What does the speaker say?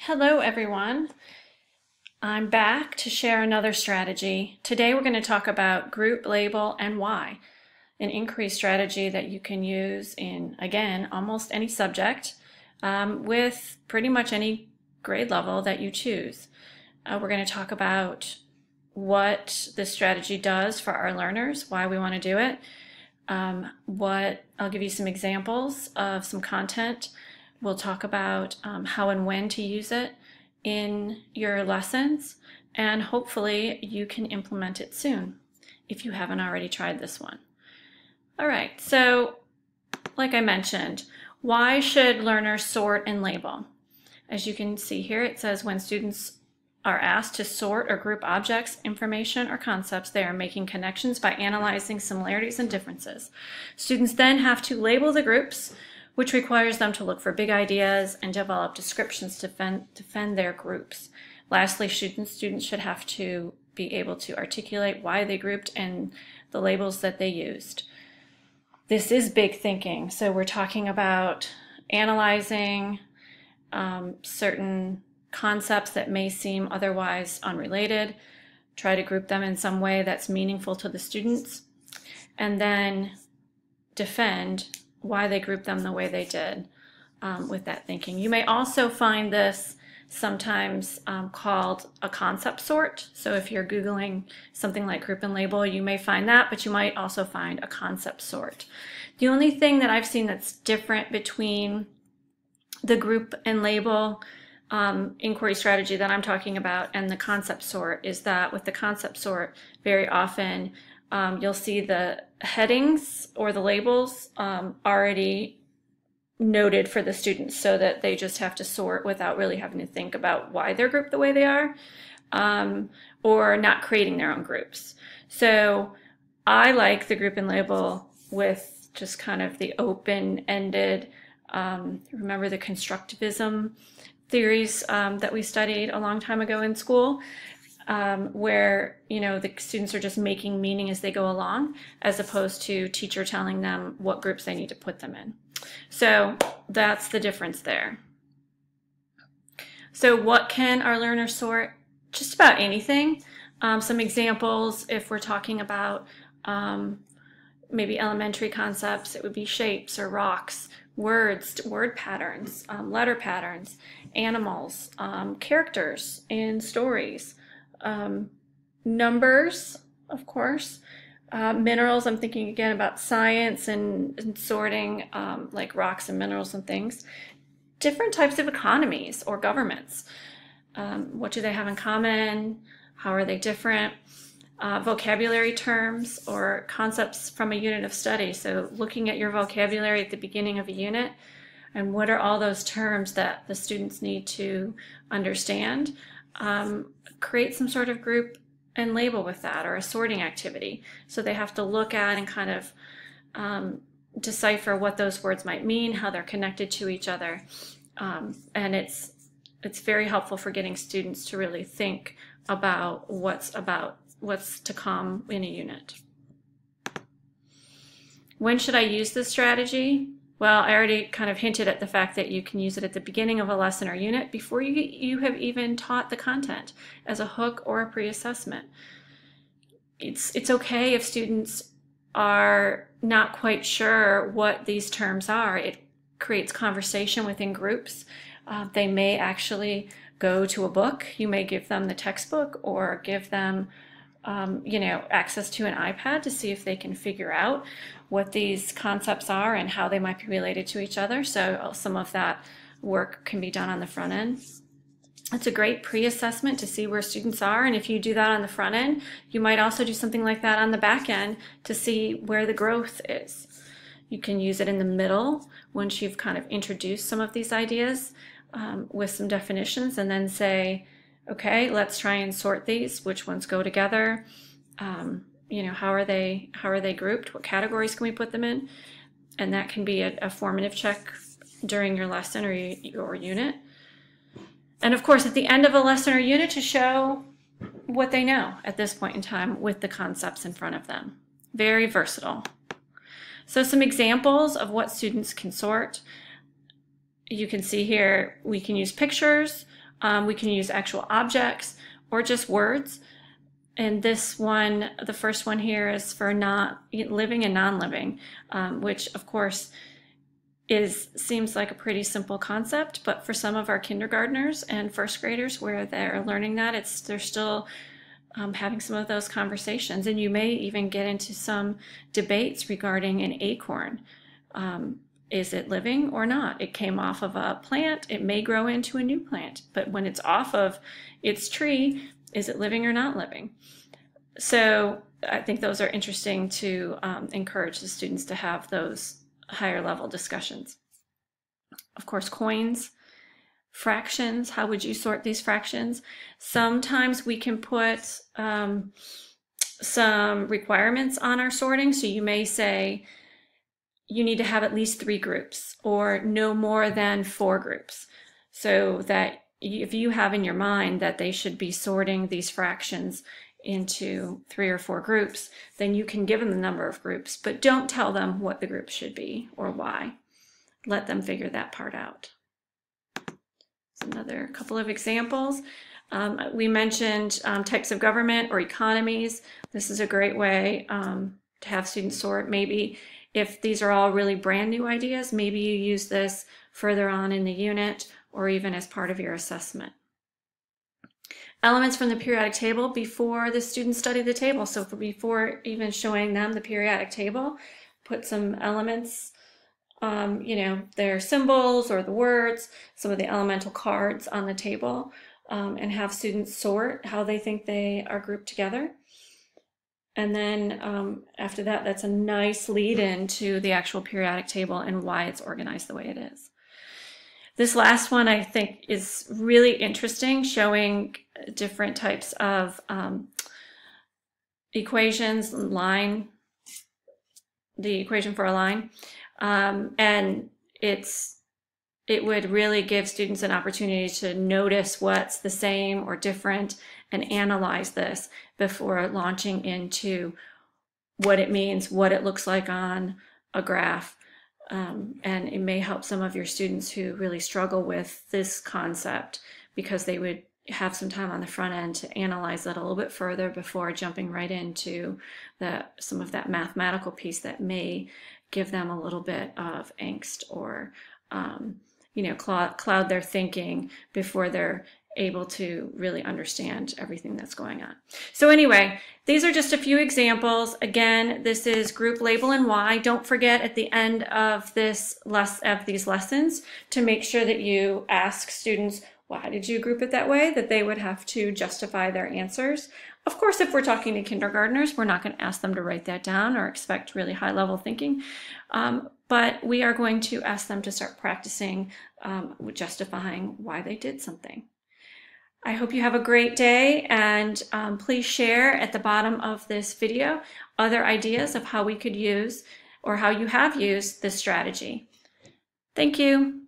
Hello everyone. I'm back to share another strategy. Today we're going to talk about group, label, and why, an inquiry strategy that you can use in, again, almost any subject with pretty much any grade level that you choose. We're going to talk about what this strategy does for our learners, why we want to do it, I'll give you some examples of some content. We'll talk about how and when to use it in your lessons, and hopefully you can implement it soon if you haven't already tried this one. All right, so like I mentioned, why should learners sort and label? As you can see here, it says when students are asked to sort or group objects, information, or concepts, they are making connections by analyzing similarities and differences. Students then have to label the groups, which requires them to look for big ideas and develop descriptions to defend their groups. Lastly, students should have to be able to articulate why they grouped and the labels that they used. This is big thinking, so we're talking about analyzing certain concepts that may seem otherwise unrelated, try to group them in some way that's meaningful to the students, and then defend why they grouped them the way they did with that thinking. You may also find this sometimes called a concept sort. So if you're Googling something like group and label, you may find that, but you might also find a concept sort. The only thing that I've seen that's different between the group and label inquiry strategy that I'm talking about and the concept sort is that with the concept sort, very often you'll see the headings or the labels already noted for the students so that they just have to sort without really having to think about why they're grouped the way they are or not creating their own groups. So I like the group and label with just kind of the open-ended, remember the constructivism theories that we studied a long time ago in school, where the students are just making meaning as they go along, as opposed to teacher telling them what groups they need to put them in. So that's the difference there. So what can our learners sort? Just about anything. Some examples, if we're talking about maybe elementary concepts, it would be shapes or rocks, words, word patterns, letter patterns, animals, characters in stories, numbers, of course, minerals. I'm thinking again about science and sorting like rocks and minerals and things. Different types of economies or governments. What do they have in common? How are they different? Vocabulary terms or concepts from a unit of study. So looking at your vocabulary at the beginning of a unit and what are all those terms that the students need to understand. Create some sort of group and label with that, or a sorting activity. So they have to look at and kind of decipher what those words might mean, how they're connected to each other. And it's very helpful for getting students to really think about what's to come in a unit. When should I use this strategy? Well, I already kind of hinted at the fact that you can use it at the beginning of a lesson or unit before you have even taught the content as a hook or a pre-assessment. It's okay if students are not quite sure what these terms are. It creates conversation within groups. They may actually go to a book. You may give them the textbook or give them access to an iPad to see if they can figure out what these concepts are and how they might be related to each other. So some of that work can be done on the front end. It's a great pre-assessment to see where students are, and if you do that on the front end, you might also do something like that on the back end to see where the growth is. You can use it in the middle once you've kind of introduced some of these ideas with some definitions, and then say, okay, let's try and sort these. Which ones go together? How are they grouped? What categories can we put them in? And that can be a formative check during your lesson or your unit. And of course, at the end of a lesson or unit, to show what they know at this point in time with the concepts in front of them. Very versatile. So some examples of what students can sort. You can see here we can use pictures We can use actual objects or just words. And this one, the first one here, is for not living and non-living, which of course seems like a pretty simple concept, but for some of our kindergartners and first graders where they're learning that, they're still having some of those conversations. And you may even get into some debates regarding an acorn. Is it living or not? It came off of a plant. It may grow into a new plant, but when it's off of its tree, is it living or not living? So I think those are interesting to encourage the students to have those higher level discussions. Of course, coins, fractions, how would you sort these fractions? Sometimes we can put some requirements on our sorting. So you may say you need to have at least 3 groups or no more than 4 groups, so that if you have in your mind that they should be sorting these fractions into 3 or 4 groups, then you can give them the number of groups, but don't tell them what the groups should be or why. Let them figure that part out. Another couple of examples. We mentioned types of government or economies. This is a great way to have students sort. Maybe if these are all really brand new ideas, maybe you use this further on in the unit or even as part of your assessment. Elements from the periodic table before the students study the table. So before even showing them the periodic table, put some elements, their symbols or the words, some of the elemental cards on the table, and have students sort how they think they are grouped together. And then after that, that's a nice lead into the actual periodic table and why it's organized the way it is. This last one I think is really interesting, showing different types of equations, the equation for a line. And it would really give students an opportunity to notice what's the same or different and analyze this before launching into what it means, what it looks like on a graph. And it may help some of your students who really struggle with this concept, because they would have some time on the front end to analyze that a little bit further before jumping right into some of that mathematical piece that may give them a little bit of angst or cloud their thinking before they're able to really understand everything that's going on. So anyway, these are just a few examples. Again, this is group, label, and why. Don't forget at the end of these lessons to make sure that you ask students, why did you group it that way? That they would have to justify their answers. Of course, if we're talking to kindergartners, we're not going to ask them to write that down or expect really high level thinking. But we are going to ask them to start practicing justifying why they did something. I hope you have a great day, and please share at the bottom of this video other ideas of how we could use or how you have used this strategy. Thank you.